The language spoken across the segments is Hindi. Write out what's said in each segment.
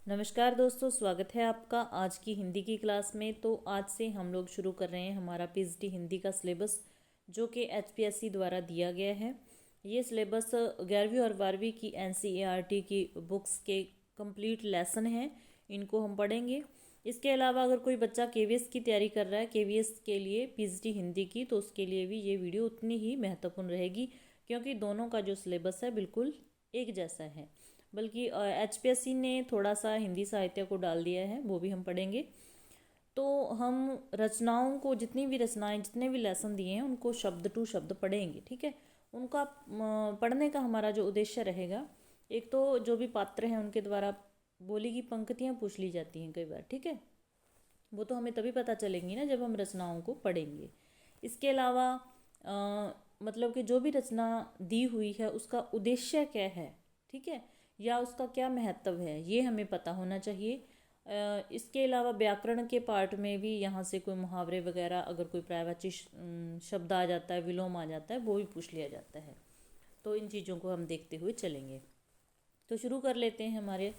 नमस्कार दोस्तों, स्वागत है आपका आज की हिंदी की क्लास में। तो आज से हम लोग शुरू कर रहे हैं हमारा पीएचडी हिंदी का सिलेबस, जो कि एचपीएससी द्वारा दिया गया है। ये सिलेबस 11वीं और 12वीं की एनसीईआरटी की बुक्स के कंप्लीट लेसन हैं, इनको हम पढ़ेंगे। इसके अलावा अगर कोई बच्चा केवीएस की तैयारी कर रहा है, केवीएस के लिए पीएचडी हिंदी की, तो उसके लिए भी ये वीडियो उतनी ही महत्वपूर्ण रहेगी, क्योंकि दोनों का जो सिलेबस है बिल्कुल एक जैसा है। बल्कि एचपीएससी ने थोड़ा सा हिंदी साहित्य को डाल दिया है, वो भी हम पढ़ेंगे। तो हम रचनाओं को, जितनी भी रचनाएं, जितने भी लेसन दिए हैं, उनको शब्द टू शब्द पढ़ेंगे। ठीक है। उनका पढ़ने का हमारा जो उद्देश्य रहेगा, एक तो जो भी पात्र हैं उनके द्वारा बोली की पंक्तियां पूछ ली जाती हैं कई बार। ठीक है, वो तो हमें तभी पता चलेंगी ना जब हम रचनाओं को पढ़ेंगे। इसके अलावा मतलब कि जो भी रचना दी हुई है उसका उद्देश्य क्या है, ठीक है, या उसका क्या महत्व है, ये हमें पता होना चाहिए। इसके अलावा व्याकरण के पार्ट में भी यहाँ से कोई मुहावरे वगैरह, अगर कोई पर्यायवाची शब्द आ जाता है, विलोम आ जाता है, वो भी पूछ लिया जाता है। तो इन चीज़ों को हम देखते हुए चलेंगे। तो शुरू कर लेते हैं हमारे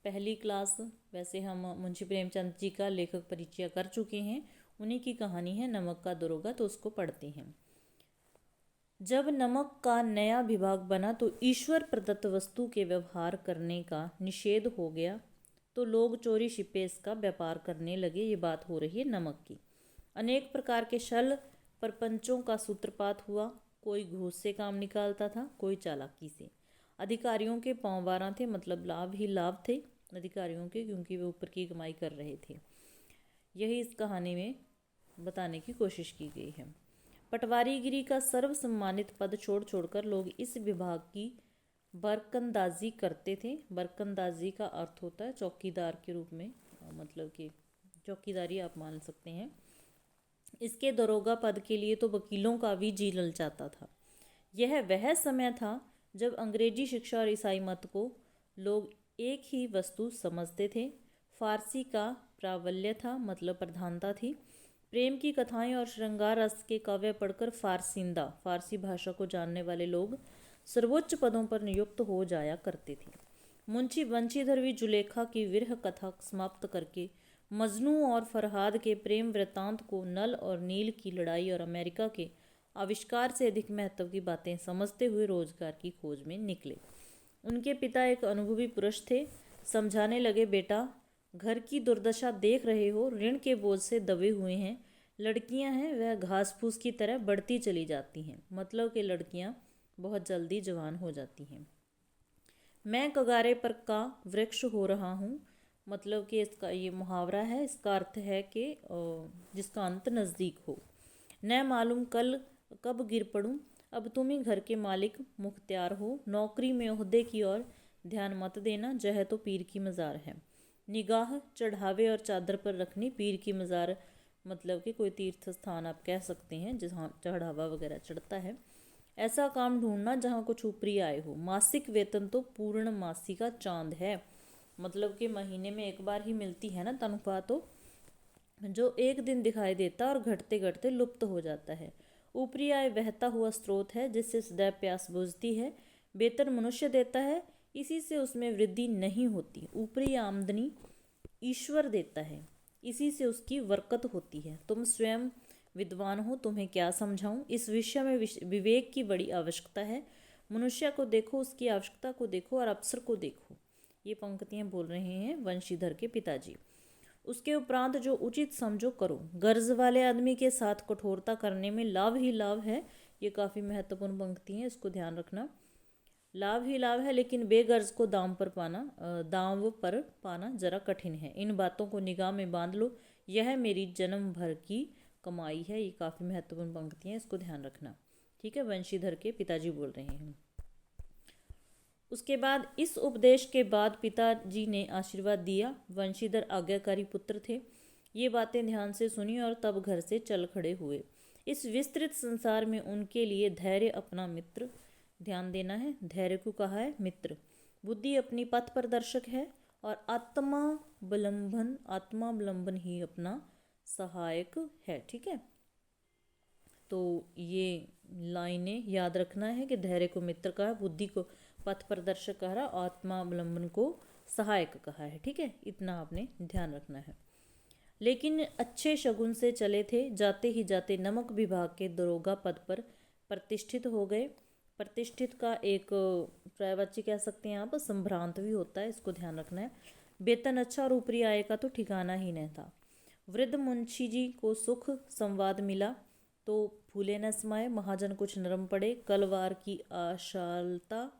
पहली क्लास। वैसे हम मुंशी प्रेमचंद जी का लेखक परिचय कर चुके हैं, उन्हीं की कहानी है नमक का दरोगा, तो उसको पढ़ते हैं। जब नमक का नया विभाग बना तो ईश्वर प्रदत्त वस्तु के व्यवहार करने का निषेध हो गया, तो लोग चोरी छिपे इसका व्यापार करने लगे। ये बात हो रही है नमक की। अनेक प्रकार के छल प्रपंचों का सूत्रपात हुआ। कोई घूस से काम निकालता था, कोई चालाकी से। अधिकारियों के पांव बारह थे, मतलब लाभ ही लाभ थे अधिकारियों के, क्योंकि वे ऊपर की कमाई कर रहे थे। यही इस कहानी में बताने की कोशिश की गई है। पटवारीगिरी का सर्व सम्मानित पद छोड़ छोड़कर लोग इस विभाग की बरकंदाजी करते थे। बरकंदाजी का अर्थ होता है चौकीदार के रूप में, मतलब कि चौकीदारी आप मान सकते हैं। इसके दरोगा पद के लिए तो वकीलों का भी जी ललचाता था। यह वह समय था जब अंग्रेजी शिक्षा और ईसाई मत को लोग एक ही वस्तु समझते थे। फारसी का प्राबल्य था, मतलब प्रधानता थी। प्रेम की कथाएं और श्रृंगार रस के काव्य पढ़कर फारसिंदा, फारसी भाषा को जानने वाले लोग सर्वोच्च पदों पर नियुक्त हो जाया करते थे। मुंशी बंशीधर भी जुलेखा की विरह कथा समाप्त करके मजनू और फरहाद के प्रेम वृत्तांत को, नल और नील की लड़ाई और अमेरिका के आविष्कार से अधिक महत्व की बातें समझते हुए रोजगार की खोज में निकले। उनके पिता एक अनुभवी पुरुष थे। समझाने लगे, बेटा, घर की दुर्दशा देख रहे हो, ऋण के बोझ से दबे हुए हैं। लड़कियां हैं वह घास फूस की तरह बढ़ती चली जाती हैं, मतलब कि लड़कियां बहुत जल्दी जवान हो जाती हैं। मैं कगारे पर का वृक्ष हो रहा हूँ, मतलब कि इसका ये मुहावरा है। इसका अर्थ है कि जिसका अंत नज़दीक हो। न मालूम कल कब गिर पड़ूं, अब तुम ही घर के मालिक मुख्तियार हो। नौकरी में ओहदे की ओर ध्यान मत देना, जह तो पीर की मज़ार है। निगाह चढ़ावे और चादर पर रखनी। पीर की मज़ार मतलब कि कोई तीर्थ स्थान आप कह सकते हैं, जहाँ चढ़ावा वगैरह चढ़ता है। ऐसा काम ढूंढना जहाँ कुछ ऊपरी आय हो। मासिक वेतन तो पूर्ण मासी का चांद है, मतलब कि महीने में एक बार ही मिलती है ना तनख्वाह, तो जो एक दिन दिखाई देता और घटते घटते लुप्त हो जाता है। ऊपरी आय बहता हुआ स्रोत है, जिससे सदैव प्यास बुझती है। वेतन मनुष्य देता है, इसी से उसमें वृद्धि नहीं होती। ऊपरी आमदनी ईश्वर देता है, इसी से उसकी बरकत होती है। तुम स्वयं विद्वान हो, तुम्हें क्या समझाऊं। इस विषय में विवेक की बड़ी आवश्यकता है। मनुष्य को देखो, उसकी आवश्यकता को देखो और अवसर को देखो। ये पंक्तियां बोल रहे हैं वंशीधर के पिताजी। उसके उपरांत जो उचित समझो करो। गर्ज वाले आदमी के साथ कठोरता करने में लाभ ही लाभ है। ये काफ़ी महत्वपूर्ण पंक्ति है, इसको ध्यान रखना। लाभ ही लाभ है, लेकिन बेगर्ज को दांव पर पाना जरा कठिन है। इन बातों को निगाह में बांध लो, यह मेरी जन्म भर की कमाई है। ये काफ़ी महत्वपूर्ण पंक्ति है, इसको ध्यान रखना। ठीक है, वंशीधर के पिताजी बोल रहे हैं। उसके बाद इस उपदेश के बाद पिताजी ने आशीर्वाद दिया। वंशीधर आज्ञाकारी पुत्र थे। ये बातें ध्यान से सुनी और तब घर से चल खड़े हुए। इस विस्तृत संसार में उनके लिए धैर्य अपना मित्र, ध्यान देना है, धैर्य को कहा है मित्र। बुद्धि अपनी पथ प्रदर्शक है और आत्मावलंबन ही अपना सहायक है। ठीक है, तो ये लाइनें याद रखना है कि धैर्य को मित्र कहा, बुद्धि को पथ प्रदर्शक कह रहा, आत्मावलंबन को सहायक कहा है। ठीक है, इतना आपने ध्यान रखना है। लेकिन अच्छे शगुन से चले थे, जाते ही जाते नमक विभाग के दरोगा पद पर प्रतिष्ठित हो गए। प्रतिष्ठित का एक पर्यायवाची कह सकते हैं आप, संभ्रांत भी होता है, इसको ध्यान रखना है। वेतन अच्छा और ऊपरी आय का तो ठिकाना ही नहीं था। वृद्ध मुंशी जी को सुख संवाद मिला तो फूले न समाये, महाजन कुछ नरम पड़े। कलवार की आशालता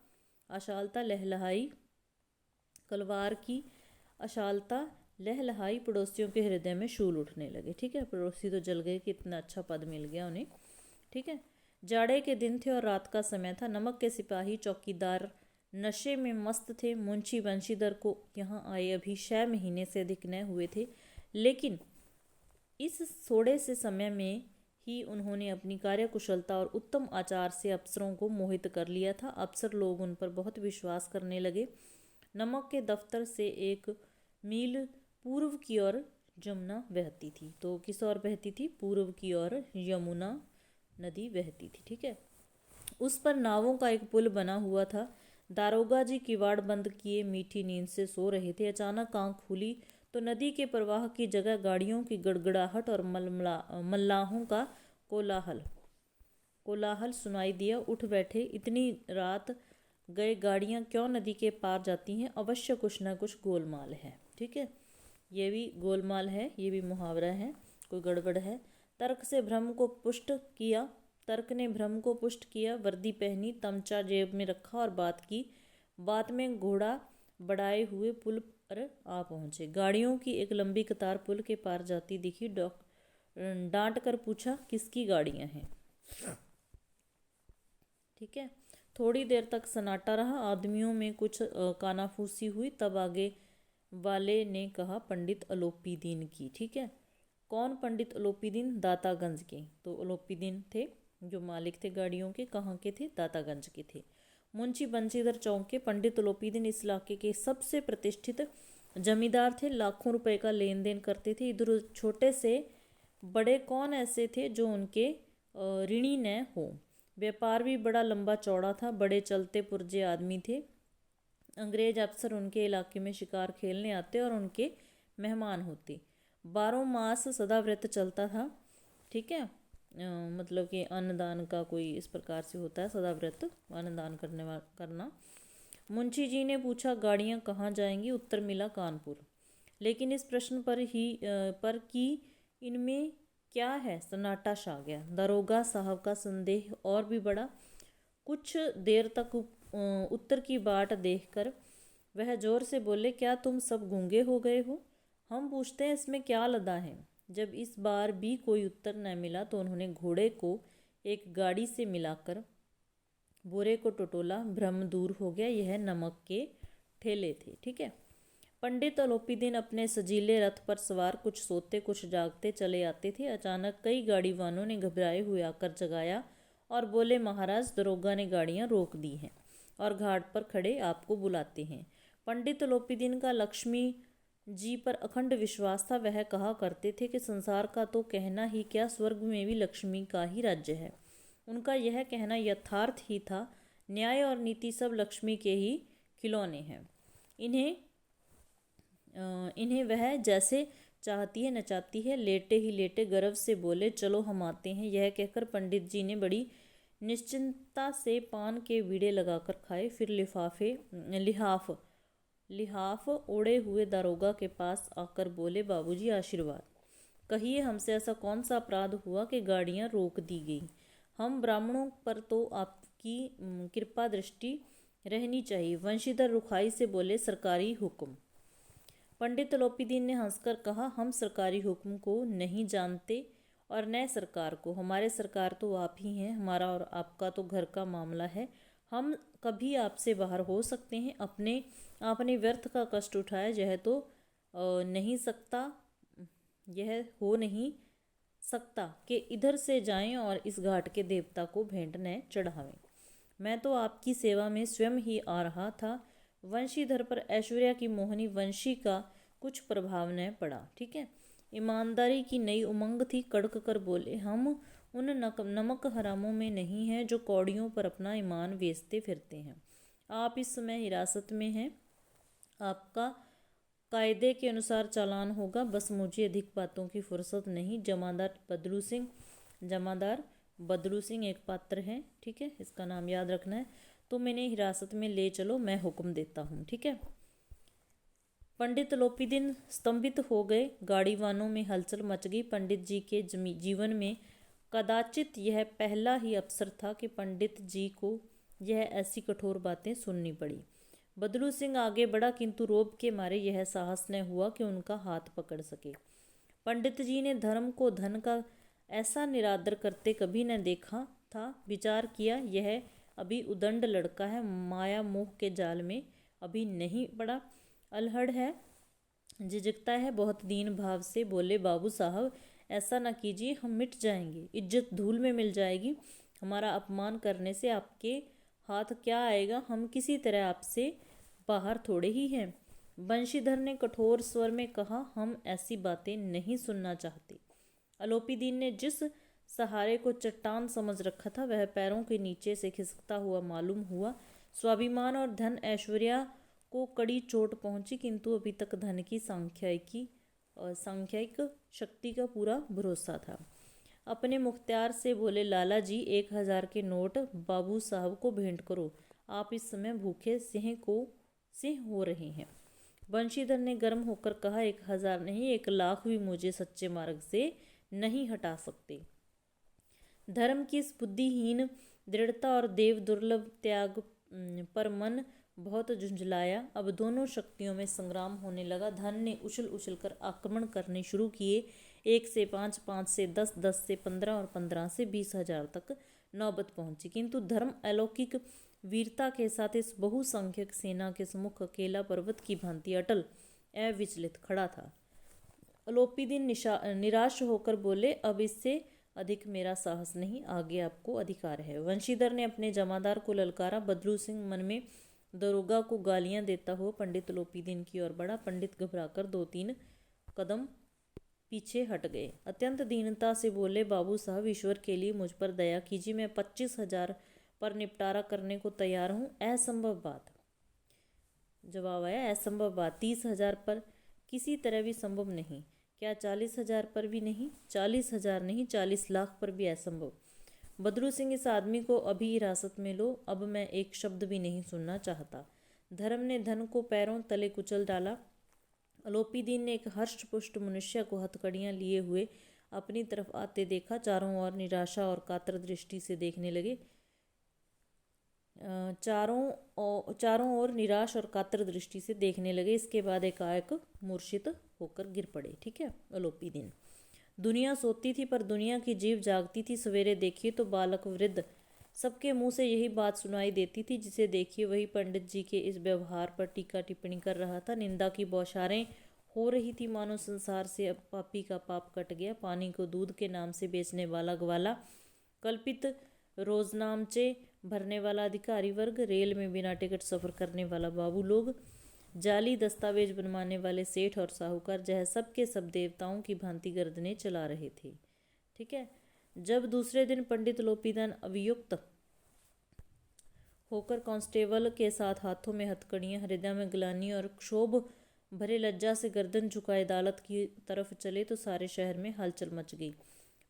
आशालता लहलहाई कलवार की अशालता लहलहाई, पड़ोसियों के हृदय में शूल उठने लगे। ठीक है, पड़ोसी तो जल गए कि इतना अच्छा पद मिल गया उन्हें। ठीक है, जाड़े के दिन थे और रात का समय था। नमक के सिपाही चौकीदार नशे में मस्त थे। मुंशी बंशीधर को यहाँ आए अभी 6 महीने से अधिक न हुए थे, लेकिन इस थोड़े से समय में ही उन्होंने अपनी कार्यकुशलता और उत्तम आचार से अफसरों को मोहित कर लिया था। अफसर लोग उन पर बहुत विश्वास करने लगे। नमक के दफ्तर से 1 मील पूर्व की ओर यमुना बहती थी। तो किस ओर बहती थी? पूर्व की ओर यमुना नदी बहती थी। ठीक है, उस पर नावों का एक पुल बना हुआ था। दारोगा जी किवाड़ बंद किए मीठी नींद से सो रहे थे। अचानक आंख खुली तो नदी के प्रवाह की जगह गाड़ियों की गड़गड़ाहट और मल्लाहों का कोलाहल सुनाई दिया। उठ बैठे, इतनी रात गए गाड़ियां क्यों नदी के पार जाती हैं? अवश्य कुछ ना कुछ गोलमाल है। ठीक है, ये भी गोलमाल है, ये भी मुहावरा है, कोई गड़बड़ है। तर्क ने भ्रम को पुष्ट किया। वर्दी पहनी, तमचा जेब में रखा और बात की। बात में घोड़ा बढ़ाए हुए पुल पर आ पहुंचे। गाड़ियों की एक लंबी कतार पुल के पार जाती दिखी। डांट कर पूछा, किसकी गाड़ियां हैं? ठीक है, थोड़ी देर तक सन्नाटा रहा। आदमियों में कुछ कानाफूसी हुई। तब आगे वाले ने कहा, पंडित अलोपीदीन की। ठीक है, कौन पंडित अलोपीदीन? दातागंज के। तो अलोपीदीन थे जो मालिक थे गाड़ियों के, कहाँ के थे? दातागंज के थे। मुंशी बंशीधर चौक के। पंडित अलोपीदीन इस इलाके के सबसे प्रतिष्ठित जमींदार थे। लाखों रुपए का लेन देन करते थे। इधर छोटे से बड़े कौन ऐसे थे जो उनके ऋणी न हो? व्यापार भी बड़ा लंबा चौड़ा था। बड़े चलते पुर्जे आदमी थे। अंग्रेज अफसर उनके इलाके में शिकार खेलने आते और उनके मेहमान होते। 12 मास सदा व्रत चलता था। ठीक है, मतलब कि अन्नदान का कोई इस प्रकार से होता है, सदा व्रत, अन्नदान करना। मुंशी जी ने पूछा, गाड़ियां कहाँ जाएंगी? उत्तर मिला, कानपुर। लेकिन इस प्रश्न पर कि इनमें क्या है, सन्नाटा छा गया। दरोगा साहब का संदेह और भी बढ़ा। कुछ देर तक उत्तर की बाट देखकर वह जोर से बोले, क्या तुम सब गूंगे हो गए हो? हम पूछते हैं इसमें क्या लदा है? जब इस बार भी कोई उत्तर न मिला तो उन्होंने घोड़े को एक गाड़ी से मिलाकर बोरे को टटोला। भ्रम दूर हो गया, यह नमक के ठेले थे। ठीक है, पंडित अलोपीदीन अपने सजीले रथ पर सवार कुछ सोते कुछ जागते चले आते थे। अचानक कई गाड़ी वालों ने घबराए हुए आकर जगाया और बोले, महाराज, दरोगा ने गाड़ियां रोक दी हैं और घाट पर खड़े आपको बुलाते हैं। पंडित अलोपीदीन का लक्ष्मी जी पर अखंड विश्वास था। वह कहा करते थे कि संसार का तो कहना ही क्या, स्वर्ग में भी लक्ष्मी का ही राज्य है। उनका यह कहना यथार्थ ही था। न्याय और नीति सब लक्ष्मी के ही खिलौने हैं। इन्हें वह जैसे चाहती है नचाती है। लेटे ही लेटे गर्व से बोले, चलो हम आते हैं। यह कहकर पंडित जी ने बड़ी निश्चिंतता से पान के बीड़े लगाकर खाए। फिर लिहाफ ओढ़े हुए दारोगा के पास आकर बोले, बाबूजी आशीर्वाद। कहिए, हमसे ऐसा कौन सा अपराध हुआ कि गाड़ियां रोक दी गई? हम ब्राह्मणों पर तो आपकी कृपा दृष्टि रहनी चाहिए। वंशीधर रुखाई से बोले, सरकारी हुक्म। पंडित अलोपीदीन ने हंसकर कहा, हम सरकारी हुक्म को नहीं जानते और न सरकार को। हमारे सरकार तो आप ही हैं। हमारा और आपका तो घर का मामला है। हम कभी आपसे बाहर हो सकते हैं। आपने व्यर्थ का कष्ट उठाया, यह हो नहीं सकता कि इधर से जाएं और इस घाट के देवता को भेंट न चढ़ावें। मैं तो आपकी सेवा में स्वयं ही आ रहा था। वंशीधर पर ऐश्वर्या की मोहनी वंशी का कुछ प्रभाव न पड़ा। ठीक है, ईमानदारी की नई उमंग थी। कड़क कर बोले, हम उन नमक हरामों में नहीं हैं जो कौड़ियों पर अपना ईमान बेचते फिरते हैं। आप इस समय हिरासत में हैं। आपका कायदे के अनुसार चालान होगा, बस मुझे अधिक बातों की फुर्सत नहीं। जमादार बदलू सिंह एक पात्र है, ठीक है, इसका नाम याद रखना है। तो मैंने हिरासत में ले चलो, मैं हुक्म देता हूँ, ठीक है। पंडित लोपीदिन स्तंभित हो गए। गाड़ीवानों में हलचल मच गई। पंडित जी के जीवन में कदाचित यह पहला ही अवसर था कि पंडित जी को यह ऐसी कठोर बातें सुननी पड़ी। बदलू सिंह आगे बढ़ा, किंतु रोब के मारे यह साहस न हुआ कि उनका हाथ पकड़ सके। पंडित जी ने धर्म को धन का ऐसा निरादर करते कभी न देखा था। विचार किया, यह अभी उदंड लड़का है, माया मोह के जाल में अभी नहीं पड़ा, अल्हड़ है, झिझकता है। बहुत दीन भाव से बोले, बाबू साहब ऐसा न कीजिए, हम मिट जाएंगे, इज्जत धूल में मिल जाएगी। हमारा अपमान करने से आपके हाथ क्या आएगा, हम किसी तरह आपसे बाहर थोड़े ही हैं। बंशीधर ने कठोर स्वर में कहा, हम ऐसी बातें नहीं सुनना चाहते। अलोपीदीन ने जिस सहारे को चट्टान समझ रखा था वह पैरों के नीचे से खिसकता हुआ मालूम हुआ। स्वाभिमान और धन ऐश्वर्या को कड़ी चोट पहुंची, किंतु अभी तक धन की सांख्यिक शक्ति का पूरा भरोसा था। अपने मुख्तियार से बोले, लाला जी 1000 के नोट बाबू साहब को भेंट करो, आप इस समय भूखे सिंह हो रहे हैं। बंशीधर ने गर्म होकर कहा, 1000 नहीं, 1,00,000 भी मुझे सच्चे मार्ग से नहीं हटा सकते। धर्म की इस बुद्धिहीन दृढ़ता और देव दुर्लभ त्याग पर मन बहुत झुंझलाया। अब दोनों शक्तियों में संग्राम होने लगा। धन ने उछल कर आक्रमण करने शुरू किए। 1 से 5, 5 से 10, 10 से 15 और 15 से 20,000 तक नौबत पहुंची, किंतु धर्म अलौकिक वीरता के साथ इस बहुसंख्यक सेना के सम्मुख अकेला पर्वत की भांति अटल अविचलित खड़ा था। अलोपीदीन निराश होकर बोले, अब इससे अधिक मेरा साहस नहीं, आगे आपको अधिकार है। वंशीधर ने अपने जमादार को ललकारा। बदलू सिंह मन में दरोगा को गालियां देता हुआ पंडित लोपीदीन की ओर बढ़ा। पंडित घबराकर 2-3 कदम पीछे हट गए। अत्यंत दीनता से बोले, बाबू साहब ईश्वर के लिए मुझ पर दया कीजिए, मैं 25,000 पर निपटारा करने को तैयार हूँ। असंभव बात। जवाब आया, असंभव बात। 30,000 पर किसी तरह भी संभव नहीं। क्या 40,000 पर भी नहीं? 40,000 नहीं, 40,00,000 पर भी असंभव। बदरू सिंह, इस आदमी को अभी हिरासत में लो, अब मैं एक शब्द भी नहीं सुनना चाहता। धर्म ने धन को पैरों तले कुचल डाला। अलोपीदीन ने एक हष्टपुष्ट मनुष्य को हथकड़ियाँ लिए हुए अपनी तरफ आते देखा। चारों ओर निराशा और कातर दृष्टि से देखने लगे। चारों ओर निराश और कातर दृष्टि से देखने लगे। इसके बाद एकाएक मूर्छित होकर गिर पड़े, ठीक है। अलोपीदीन। दुनिया सोती थी पर दुनिया की जीव जागती थी। सवेरे देखिए तो बालक वृद्ध सबके मुंह से यही बात सुनाई देती थी। जिसे देखिए वही पंडित जी के इस व्यवहार पर टीका टिप्पणी कर रहा था। निंदा की बौछारें हो रही थी, मानो संसार से अब पापी का पाप कट गया। पानी को दूध के नाम से बेचने वाला ग्वाला, कल्पित रोजनामचे भरने वाला अधिकारी वर्ग, रेल में बिना टिकट सफ़र करने वाला बाबू लोग, जाली दस्तावेज बनवाने वाले सेठ और साहूकार, जह सब के सब देवताओं की भांति गर्दनें चला रहे थे, ठीक है। जब दूसरे दिन पंडित लोपीदीन अभियुक्त होकर कांस्टेबल के साथ हाथों में हथकड़ियां, हृदय में ग्लानि और क्षोभ भरे लज्जा से गर्दन झुकाए अदालत की तरफ चले तो सारे शहर में हलचल मच गई।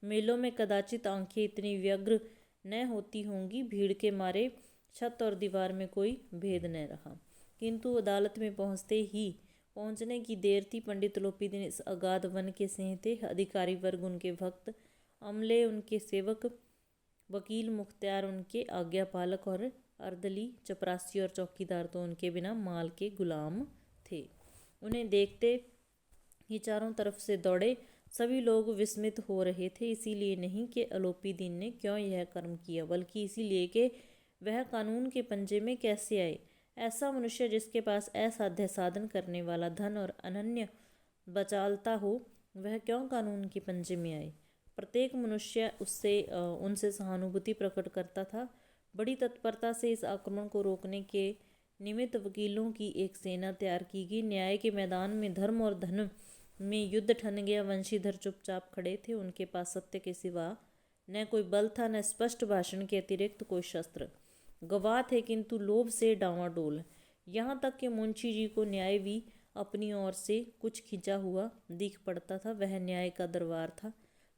मेलों में कदाचित आंखें इतनी व्यग्र न होती होंगी। भीड़ के मारे छत और दीवार में कोई भेद न रहा। किंतु अदालत में पहुंचने की देर थी। पंडित लोपीदीन इस अगाध वन के सिंह थे। अधिकारी वर्ग उनके भक्त, अमले उनके सेवक, वकील मुख्तियार उनके आज्ञापालक और अर्दली चपरासी और चौकीदार तो उनके बिना माल के गुलाम थे। उन्हें देखते ही चारों तरफ से दौड़े। सभी लोग विस्मित हो रहे थे, इसीलिए नहीं कि अलोपीदीन ने क्यों यह कर्म किया, बल्कि इसीलिए कि वह कानून के पंजे में कैसे आए। ऐसा मनुष्य जिसके पास असाध्य साधन करने वाला धन और अनन्य बचालता हो, वह क्यों कानून के पंजे में आए। प्रत्येक मनुष्य उनसे सहानुभूति प्रकट करता था। बड़ी तत्परता से इस आक्रमण को रोकने के निमित्त वकीलों की एक सेना तैयार की गई। न्याय के मैदान में धर्म और धन में युद्ध ठन गया। वंशीधर चुपचाप खड़े थे। उनके पास सत्य के सिवा न कोई बल था, न स्पष्ट भाषण के अतिरिक्त कोई शस्त्र। गवाह थे किंतु लोभ से डांवाडोल। यहाँ तक कि मुंशी जी को न्याय भी अपनी ओर से कुछ खिंचा हुआ दिख पड़ता था। वह न्याय का दरबार था,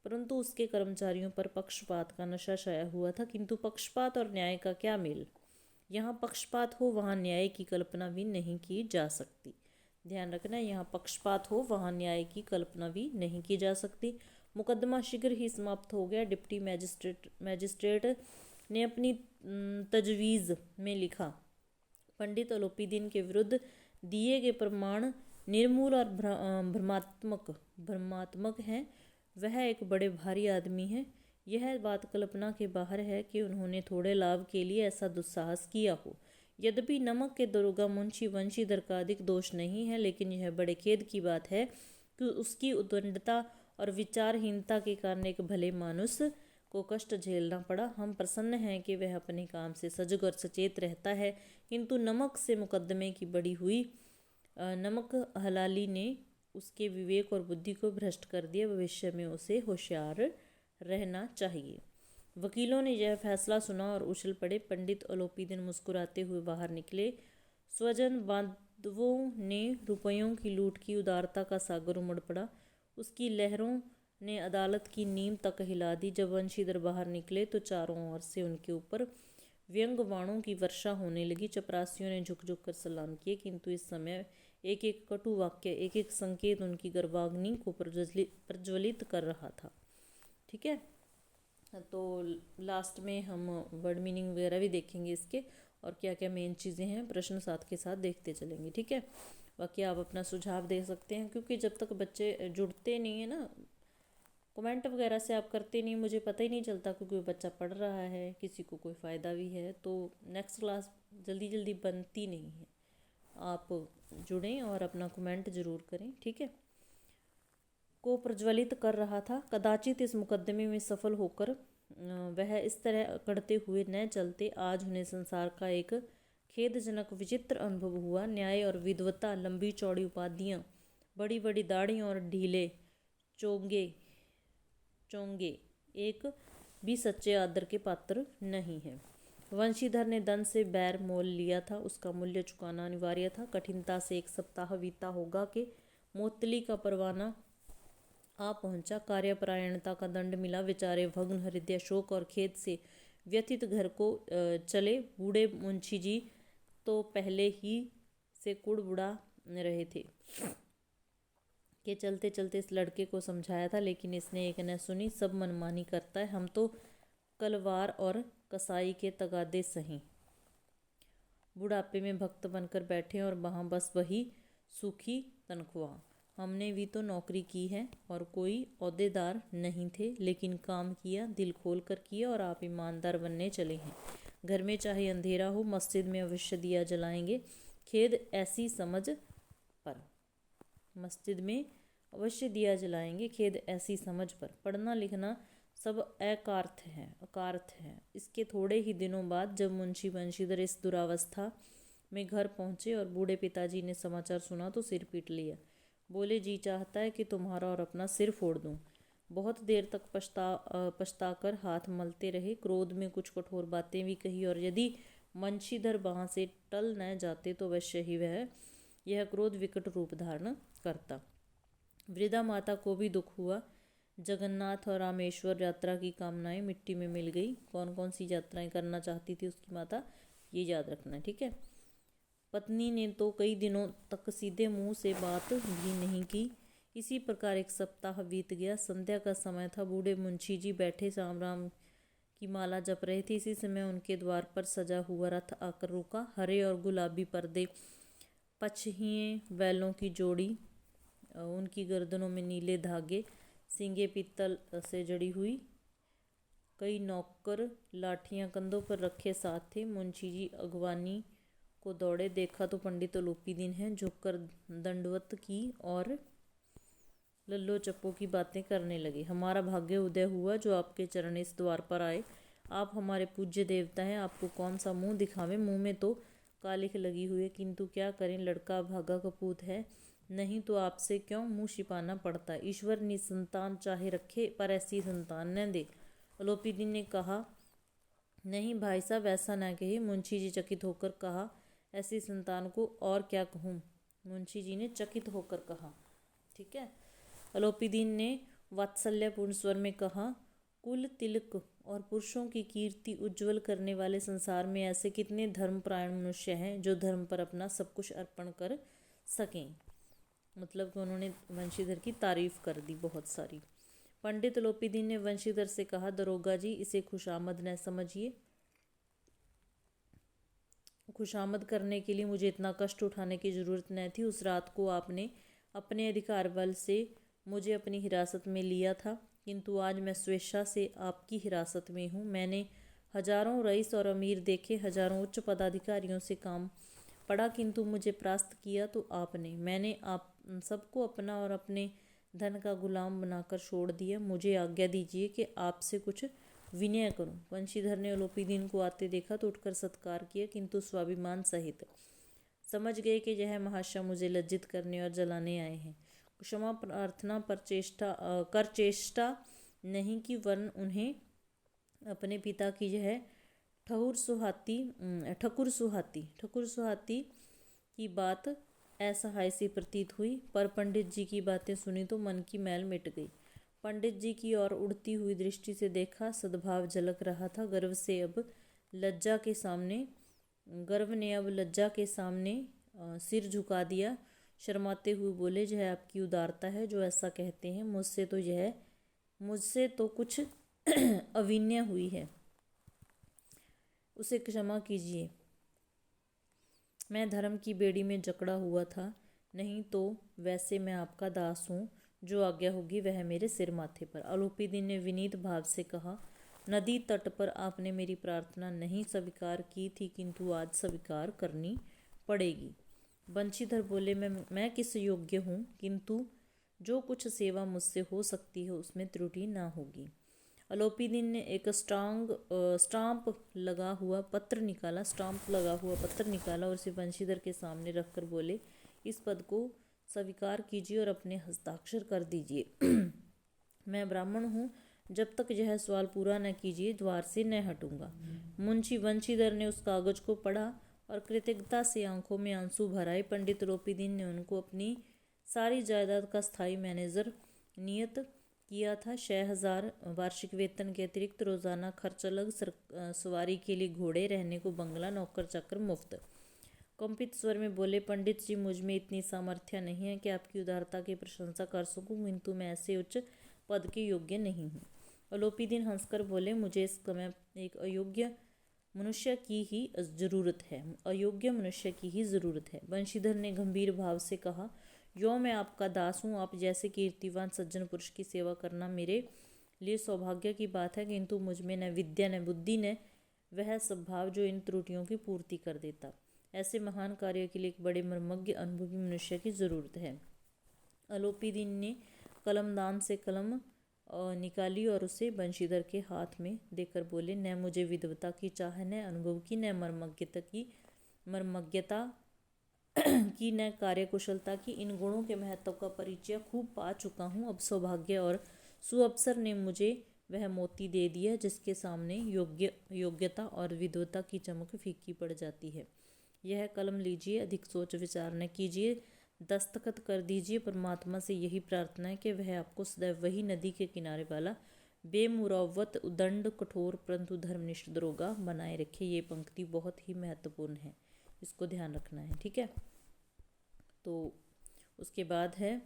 परंतु उसके कर्मचारियों पर पक्षपात का नशा छाया हुआ था। किंतु पक्षपात और न्याय का क्या मेल? यहाँ पक्षपात हो वहाँ न्याय की कल्पना भी नहीं की जा सकती। ध्यान रखना, यहाँ पक्षपात हो वहाँ न्याय की कल्पना भी नहीं की जा सकती। मुकदमा शीघ्र ही समाप्त हो गया। डिप्टी मैजिस्ट्रेट ने अपनी तजवीज़ में लिखा, पंडित अलोपीदीन के विरुद्ध दिए गए प्रमाण निर्मूल और भ्रमात्मक हैं। वह एक बड़े भारी आदमी है। यह बात कल्पना के बाहर है कि उन्होंने थोड़े लाभ के लिए ऐसा दुस्साहस किया हो। यद्यपि नमक के दरोगा मुंशी वंशीधर का अधिक दोष नहीं है, लेकिन यह बड़े खेद की बात है कि उसकी उद्दंडता और विचारहीनता के कारण एक भले मानुस को कष्ट झेलना पड़ा। हम प्रसन्न हैं कि वह अपने काम से सजग और सचेत रहता है, किंतु नमक से मुकदमे की बड़ी हुई नमक हलाली ने उसके विवेक और बुद्धि को भ्रष्ट कर दिया। भविष्य में उसे होशियार रहना चाहिए। वकीलों ने यह फैसला सुना और उछल पड़े। पंडित अलोपीदीन मुस्कुराते हुए बाहर निकले। स्वजन बांधवों ने रुपयों की लूट की उदारता का सागर उमड़ पड़ा। उसकी लहरों ने अदालत की नींव तक हिला दी। जब वंशीधर बाहर निकले तो चारों ओर से उनके ऊपर व्यंग बाणों की वर्षा होने लगी। चपरासियों ने झुक झुक कर सलाम किए, किंतु इस समय एक एक कटु वाक्य, एक एक संकेत उनकी गर्वाग्नि को प्रज्वलित कर रहा था। ठीक है, तो लास्ट में हम वर्ड मीनिंग वगैरह भी देखेंगे इसके, और क्या क्या मेन चीज़ें हैं प्रश्न साथ के साथ देखते चलेंगे। ठीक है, बाकी आप अपना सुझाव दे सकते हैं, क्योंकि जब तक बच्चे जुड़ते नहीं है ना, कमेंट वगैरह से आप करते नहीं, मुझे पता ही नहीं चलता क्योंकि वो बच्चा पढ़ रहा है, किसी को कोई फ़ायदा भी है, तो नेक्स्ट क्लास जल्दी जल्दी बनती नहीं है। आप जुड़ें और अपना कमेंट ज़रूर करें। ठीक है, को प्रज्वलित कर रहा था। कदाचित इस मुकदमे में सफल होकर वह इस तरह अकड़ते हुए न चलते। आज उन्हें संसार का एक खेदजनक विचित्र अनुभव हुआ। न्याय और विद्वता, लंबी चौड़ी उपाधियाँ, बड़ी बड़ी दाढ़ी और ढीले चोंगे एक भी सच्चे आदर के पात्र नहीं है। वंशीधर ने धन से बैर मोल लिया था, उसका मूल्य चुकाना अनिवार्य था। कठिनता से 1 सप्ताह बीता होगा कि मोतली का परवाना आ पहुंचा। कार्यपरायणता का दंड मिला। बेचारे भग्न हृदय, शोक और खेद से व्यथित घर को चले। बूढ़े मुंशी जी तो पहले ही से कुड़बुड़ा रहे थे कि चलते चलते इस लड़के को समझाया था, लेकिन इसने एक न सुनी। सब मनमानी करता है, हम तो कलवार और कसाई के तगादे सही। बुढ़ापे में भक्त बनकर बैठे और वहाँ बस वही सूखी तनख्वाह। हमने भी तो नौकरी की है और कोई ओहदेदार नहीं थे, लेकिन काम किया, दिल खोल कर किया, और आप ईमानदार बनने चले हैं। घर में चाहे अंधेरा हो, मस्जिद में अवश्य दिया जलाएंगे। खेद ऐसी समझ पर, मस्जिद में अवश्य दिया जलाएंगे। खेद ऐसी समझ पर। पढ़ना लिखना सब अकार्थ है। इसके थोड़े ही दिनों बाद जब मुंशी वंशीधर इस दुरावस्था में घर पहुंचे और बूढ़े पिताजी ने समाचार सुना तो सिर पीट लिया। बोले, जी चाहता है कि तुम्हारा और अपना सिर फोड़ दूं। बहुत देर तक पछताकर हाथ मलते रहे। क्रोध में कुछ कठोर बातें भी कही, और यदि वंशीधर वहाँ से टल न जाते तो अवश्य ही यह क्रोध विकट रूप धारण करता। वृद्धा माता को भी दुख हुआ। जगन्नाथ और रामेश्वर यात्रा की कामनाएं मिट्टी में मिल गई। कौन कौन सी यात्राएं करना चाहती थी उसकी माता, ये याद रखना है। ठीक है, पत्नी ने तो कई दिनों तक सीधे मुंह से बात भी नहीं की। इसी प्रकार 1 सप्ताह बीत गया। संध्या का समय था। बूढ़े मुंशी जी बैठे राम राम की माला जप रहे थे। इसी समय उनके द्वार पर सजा हुआ रथ आकर रुका। हरे और गुलाबी पर्दे, पछहिए बैलों की जोड़ी, उनकी गर्दनों में नीले धागे, सींगे पीतल से जड़ी हुई, कई नौकर लाठियां कंधों पर रखे साथ थे। मुंशी जी अगवानी को दौड़े। देखा तो पंडित अलोपीदीन हैं। झुककर दंडवत की और लल्लो चप्पो की बातें करने लगे। हमारा भाग्य उदय हुआ जो आपके चरण इस द्वार पर आए। आप हमारे पूज्य देवता हैं, आपको कौन सा मुंह दिखावें। मुंह में तो कालिख लगी हुई है, किंतु क्या करें, लड़का भागा कपूत है, नहीं तो आपसे क्यों मुंह छिपाना पड़ता। ईश्वर निसंतान चाहे रखे, पर ऐसी संतान न दे। अलोपीदीन ने कहा, नहीं भाई साहब, ऐसा न कहिए। मुंशी जी चकित होकर कहा, ऐसी संतान को और क्या कहूँ, मुंशी जी ने चकित होकर कहा। ठीक है। अलोपीदीन ने वात्सल्यपूर्ण स्वर में कहा, कुल तिलक और पुरुषों की कीर्ति उज्जवल करने वाले संसार में ऐसे कितने धर्मपरायण मनुष्य हैं जो धर्म पर अपना सब कुछ अर्पण कर सकें। मतलब कि उन्होंने वंशीधर की तारीफ कर दी बहुत सारी। पंडित अलोपीदीन ने वंशीधर से कहा, दरोगा जी, इसे खुशामद न समझिए। खुशामद करने के लिए मुझे इतना कष्ट उठाने की ज़रूरत न थी। उस रात को आपने अपने अधिकार बल से मुझे अपनी हिरासत में लिया था, किंतु आज मैं स्वेच्छा से आपकी हिरासत में हूँ। मैंने हजारों रईस और अमीर देखे, हजारों उच्च पदाधिकारियों से काम पड़ा, किंतु मुझे परास्त किया तो आपने। मैंने आप सबको अपना और अपने धन का गुलाम बनाकर छोड़ दिया। मुझे आज्ञा दीजिए कि आपसे कुछ विनय करूं। वंशीधर ने अलोपीदीन को आते देखा तो उठकर सत्कार किया, किंतु स्वाभिमान सहित। समझ गए कि यह महाशय मुझे लज्जित करने और जलाने आए हैं। क्षमा प्रार्थना पर चेष्टा नहीं की, वरन उन्हें अपने पिता की यह ठकुर सुहाती की बात असहाय सी प्रतीत हुई। पर पंडित जी की बातें सुनी तो मन की मैल मिट गई। पंडित जी की ओर उड़ती हुई दृष्टि से देखा, सद्भाव झलक रहा था। गर्व ने अब लज्जा के सामने सिर झुका दिया। शर्माते हुए बोले, यह आपकी उदारता है जो ऐसा कहते हैं। मुझसे तो कुछ अविन्य हुई है, उसे क्षमा कीजिए। मैं धर्म की बेड़ी में जकड़ा हुआ था, नहीं तो वैसे मैं आपका दास हूँ। जो आज्ञा होगी वह मेरे सिर माथे पर। अलोपीदीन ने विनीत भाव से कहा, नदी तट पर आपने मेरी प्रार्थना नहीं स्वीकार की थी, किंतु आज स्वीकार करनी पड़ेगी। बंशीधर बोले, मैं किस योग्य हूँ, किंतु जो कुछ सेवा मुझसे हो सकती है उसमें त्रुटि ना होगी। अलोपीदीन ने एक स्टाम्प लगा हुआ पत्र निकाला और उसे वंशीधर के सामने रखकर बोले, इस पद को स्वीकार कीजिए और अपने हस्ताक्षर कर दीजिए। मैं ब्राह्मण हूँ, जब तक यह सवाल पूरा न कीजिए द्वार से न हटूंगा। मुंशी वंशीधर ने उस कागज को पढ़ा और कृतज्ञता से आंखों में आंसू भर आए। पंडित अलोपीदीन ने उनको अपनी सारी जायदाद का स्थायी मैनेजर नियत किया था। 6,000 वार्षिक वेतन के अतिरिक्त रोजाना खर्च अलग, सवारी के लिए घोड़े, रहने को बंगला, नौकर चाकर मुफ्त। कंपित स्वर में बोले, पंडित जी, मुझ में इतनी सामर्थ्य नहीं है कि आपकी उदारता की प्रशंसा कर सकूं, किंतु मैं ऐसे उच्च पद के योग्य नहीं हूँ। अलोपीदीन हंसकर बोले, मुझे इस समय एक अयोग्य मनुष्य की ही ज़रूरत है। बंशीधर ने गंभीर भाव से कहा, यो मैं आपका दास हूँ। आप जैसे कीर्तिवान सज्जन पुरुष की सेवा करना मेरे लिए सौभाग्य की बात है, किंतु मुझ में न विद्या न बुद्धि न वह स्वभाव जो इन त्रुटियों की पूर्ति कर देता। ऐसे महान कार्य के लिए एक बड़े मर्मज्ञ अनुभवी मनुष्य की ज़रूरत है। अलोपीदीन ने कलमदान से कलम निकाली और उसे बंशीधर के हाथ में देकर बोले, न मुझे विद्वता की चाह, न अनुभव की, न मर्मज्ञता की, न कार्यकुशलता की। इन गुणों के महत्व का परिचय खूब पा चुका हूँ। अब सौभाग्य और सुअवसर ने मुझे वह मोती दे दिया जिसके सामने योग्यता और विद्वता की चमक फीकी पड़ जाती है। यह कलम लीजिए, अधिक सोच विचार न कीजिए, दस्तखत कर दीजिए। परमात्मा से यही प्रार्थना है कि वह आपको सदैव वही नदी के किनारे वाला बेमुरौवत, उदंड, कठोर परंतु धर्मनिष्ठ दरोगा बनाए रखे। ये पंक्ति बहुत ही महत्वपूर्ण है, इसको ध्यान रखना है। ठीक है। तो उसके बाद है,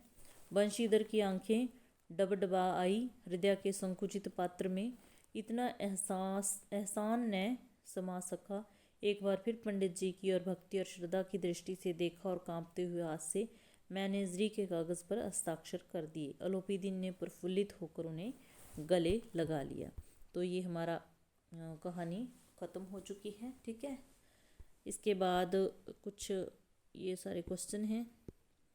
बंशीधर की आंखें डबडबा आई। हृदय के संकुचित पात्र में इतना एहसान न समा सका। एक बार फिर पंडित जी की और भक्ति और श्रद्धा की दृष्टि से देखा और कांपते हुए हाथ से मैनेजरी के कागज पर हस्ताक्षर कर दिए। अलोपीदीन ने प्रफुल्लित होकर उन्हें गले लगा लिया। तो ये हमारा कहानी ख़त्म हो चुकी है। ठीक है। इसके बाद कुछ ये सारे क्वेश्चन हैं,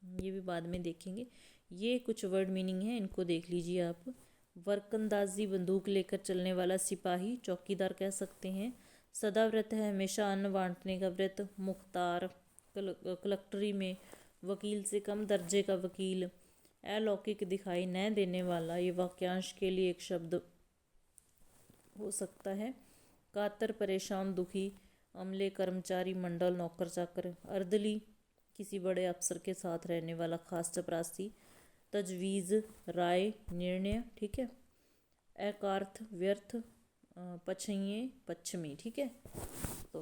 ये भी बाद में देखेंगे। ये कुछ वर्ड मीनिंग है, इनको देख लीजिए आप। वरकंदाजी, बंदूक लेकर चलने वाला सिपाही, चौकीदार कह सकते हैं। सदा व्रत है, हमेशा अन्न बांटने का व्रत। मुख्तार, कलेक्टरी में वकील से कम दर्जे का वकील। अलौकिक, दिखाई न देने वाला। ये वाक्यांश के लिए एक शब्द हो सकता है। कातर, परेशान, दुखी। अमले, कर्मचारी, मंडल, नौकर चाकर। अर्दली, किसी बड़े अफसर के साथ रहने वाला खास चपरासी। तजवीज़, राय, निर्णय, ठीक है। एकार्थ, व्यर्थ। पछइये, पश्चिमी, ठीक है। तो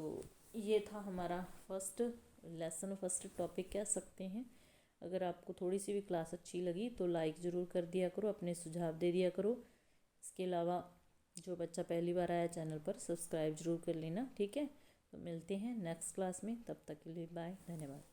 ये था हमारा फर्स्ट लेसन, फर्स्ट टॉपिक कह सकते हैं। अगर आपको थोड़ी सी भी क्लास अच्छी लगी तो लाइक ज़रूर कर दिया करो, अपने सुझाव दे दिया करो। इसके अलावा जो बच्चा पहली बार आया चैनल पर, सब्सक्राइब जरूर कर लेना, ठीक है। तो मिलते हैं नेक्स्ट क्लास में, तब तक के लिए बाय, धन्यवाद।